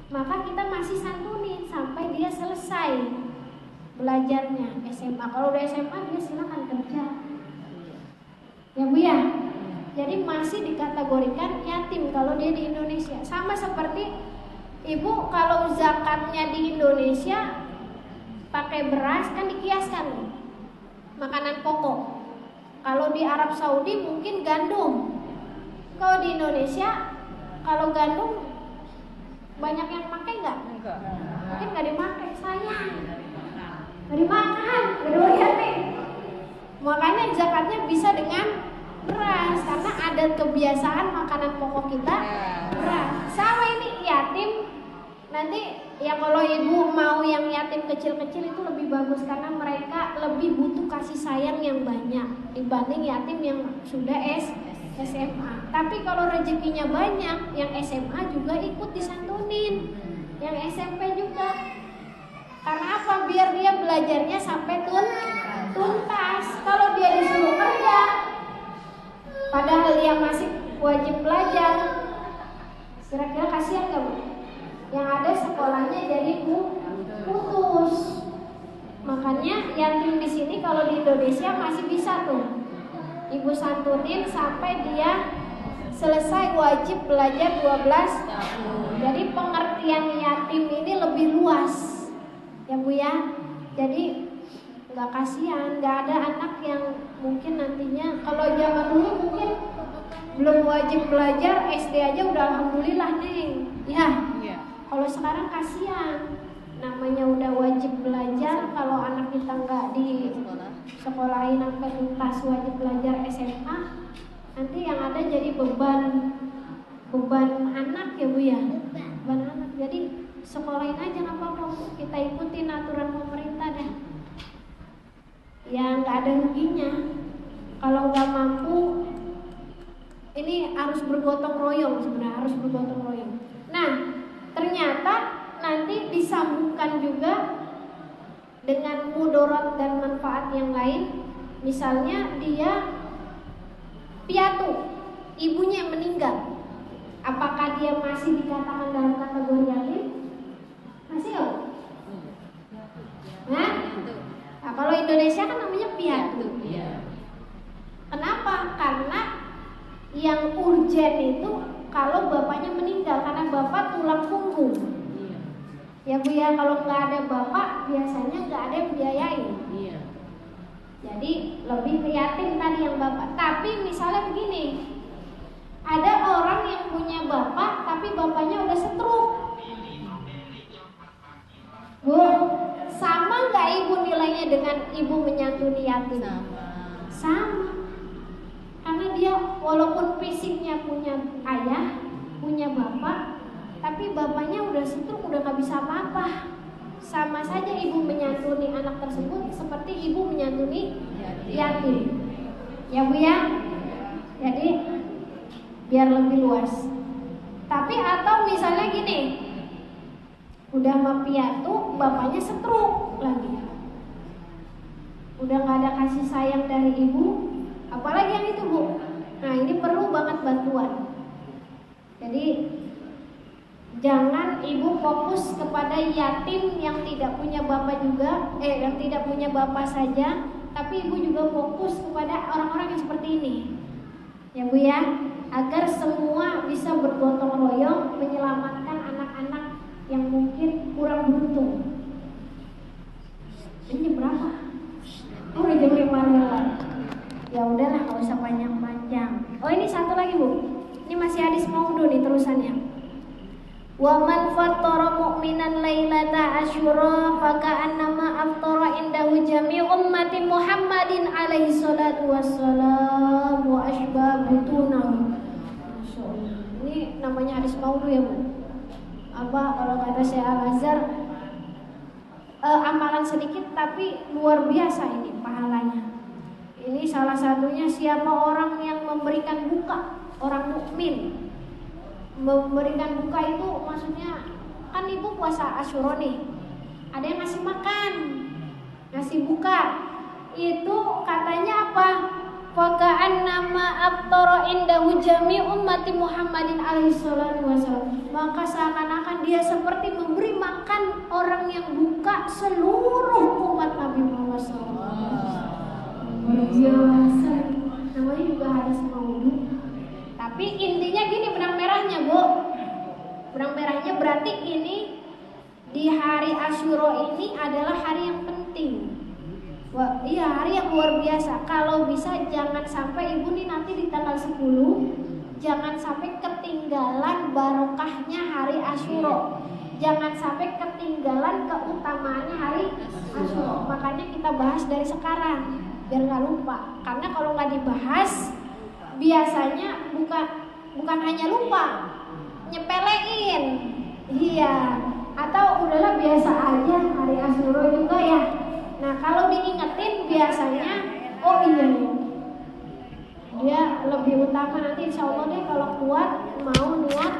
Maka kita masih santunin sampai dia selesai belajarnya SMA. Kalau udah SMA dia silakan kerja. Ya Bu ya. Jadi masih dikategorikan yatim kalau dia di Indonesia. Sama seperti Ibu kalau zakatnya di Indonesia pakai beras kan dikiaskan makanan pokok. Kalau di Arab Saudi mungkin gandum. Kalau di Indonesia kalau gandum banyak yang pakai nggak? Mungkin nggak dipakai, sayang. Nggak dimakan, kedua yatim. Makanya zakatnya bisa dengan beras karena ada kebiasaan makanan pokok kita beras. Sama ini yatim. Nanti ya kalau ibu mau yang yatim kecil-kecil itu lebih bagus karena mereka lebih butuh kasih sayang yang banyak dibanding yatim yang sudah SMA. Tapi kalau rezekinya banyak, yang SMA juga ikut disantunin, yang SMP juga. Karena apa? Biar dia belajarnya sampai tuntas. Kalau dia disuruh kerja, padahal dia masih wajib belajar, kira-kira kasihan nggak Bu? Yang ada sekolahnya jadi putus. Makanya yatim di sini kalau di Indonesia masih bisa tuh ibu santunin sampai dia selesai wajib belajar 12 tahun. Jadi pengertian yatim ini lebih luas ya Bu ya. Jadi nggak kasihan, nggak ada anak yang mungkin nantinya kalau zaman dulu mungkin belum wajib belajar SD aja udah alhamdulillah Neng ya. Kalau sekarang kasihan, namanya udah wajib belajar, kalau anak kita nggak di sekolahin sampai tuntas wajib belajar SMA, nanti yang ada jadi beban anak ya Bu ya, beban anak. Jadi sekolahin aja nggak apa-apa, kita ikutin aturan pemerintah deh. Ya nggak ada ruginya. Kalau nggak mampu, ini harus bergotong royong sebenarnya, harus bergotong royong. Nah. Ternyata nanti disambungkan juga dengan mudarat dan manfaat yang lain. Misalnya dia piatu, ibunya yang meninggal. Apakah dia masih dikatakan dalam kategori yatim? Masih ya? Nah, kalau Indonesia kan namanya piatu. Kenapa? Karena yang urgen itu kalau bapaknya meninggal, karena bapak tulang punggung. Ya Bu ya, kalau nggak ada bapak biasanya nggak ada yang biayain. Jadi lebih ke yatim tadi yang bapak. Tapi misalnya begini, ada orang yang punya bapak tapi bapaknya udah stroke. Bu, sama nggak ibu nilainya dengan ibu menyantuni yatim? Sama. Karena dia walaupun fisiknya punya ayah, punya bapak, tapi bapaknya udah stroke, udah gak bisa apa-apa. Sama saja ibu menyantuni anak tersebut seperti ibu menyantuni yatim. Ya Bu ya. Jadi biar lebih luas. Tapi atau misalnya gini, udah mau piatu, bapaknya stroke lagi, udah gak ada kasih sayang dari ibu. Apalagi yang itu Bu. Nah ini perlu banget bantuan. Jadi jangan ibu fokus kepada yatim yang tidak punya bapak juga, yang tidak punya bapak saja, tapi ibu juga fokus kepada orang-orang yang seperti ini. Ya Bu ya, agar semua bisa bergotong royong menyelamatkan anak-anak yang mungkin kurang beruntung. Ini berapa? Oh udah jam 5. Ya udahlah, nggak usah panjang-panjang. Oh ini satu lagi Bu, ini masih hadis maudhu nih terusannya. Wa man fattara mu'minan lailata asyura faka'annama aftara indahu jami' ummati Muhammadin alaihi salatu wassalam wa asbabutunahu. Masyaallah. Ini namanya hadis maudhu ya Bu. Apa kalau kata Syekh Al-Azhar, amalan sedikit tapi luar biasa ini pahalanya. Ini salah satunya siapa orang yang memberikan buka, orang mukmin. Memberikan buka itu maksudnya kan ibu puasa Asyura nih, ada yang ngasih makan, ngasih buka. Itu katanya apa? Faka'an nama aftara indahu jami ummati Muhammadin alaihi salatu wasallam, maka seakan-akan dia seperti memberi makan orang yang buka seluruh umat Nabi Muhammad SAW. Biasa, namanya juga hadis maulud. Tapi intinya gini benang merahnya, Bu. Benang merahnya berarti ini di hari Asyura ini adalah hari yang penting. Wah, iya, hari yang luar biasa. Kalau bisa jangan sampai ibu nih nanti di tanggal 10 jangan sampai ketinggalan barokahnya hari Asyura. Jangan sampai ketinggalan keutamaannya hari Asyura. Makanya kita bahas dari sekarang biar nggak lupa. Karena kalau nggak dibahas biasanya bukan hanya lupa, nyepelein. Iya. Atau udahlah biasa aja hari Asyura juga ya. Nah kalau diingetin biasanya, oh iya dia lebih utama nanti insya Allah deh kalau kuat mau niat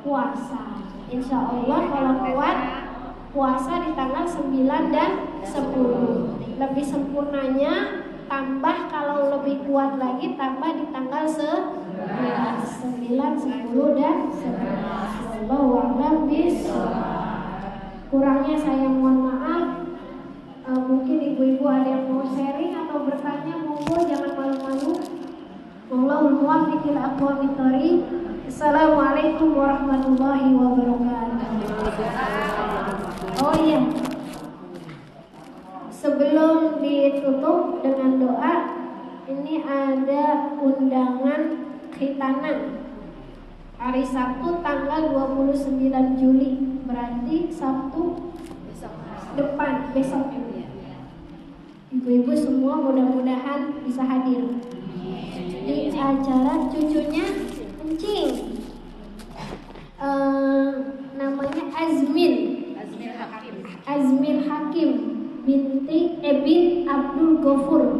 puasa. Insya Allah kalau kuat puasa di tanggal 9 dan 10. Lebih sempurnanya tambah kalau lebih kuat lagi tambah di tanggal 9, 10 dan 11. Wallahu a'lam bishawab. Kurangnya saya mohon maaf. Mungkin ibu-ibu ada yang mau sharing atau bertanya, monggo jangan malu-malu. Wallahul muwaffiq ila aqwamit thoriq. Assalamualaikum warahmatullahi wabarakatuh. Oh iya, sebelum ditutup dengan doa, ini ada undangan khitanan hari Sabtu tanggal 29 Juli, berarti Sabtu depan besok. Ibu-ibu semua mudah-mudahan bisa hadir di acara cucunya Encing. Namanya Azmin Hakim binti Abdul Ghafur.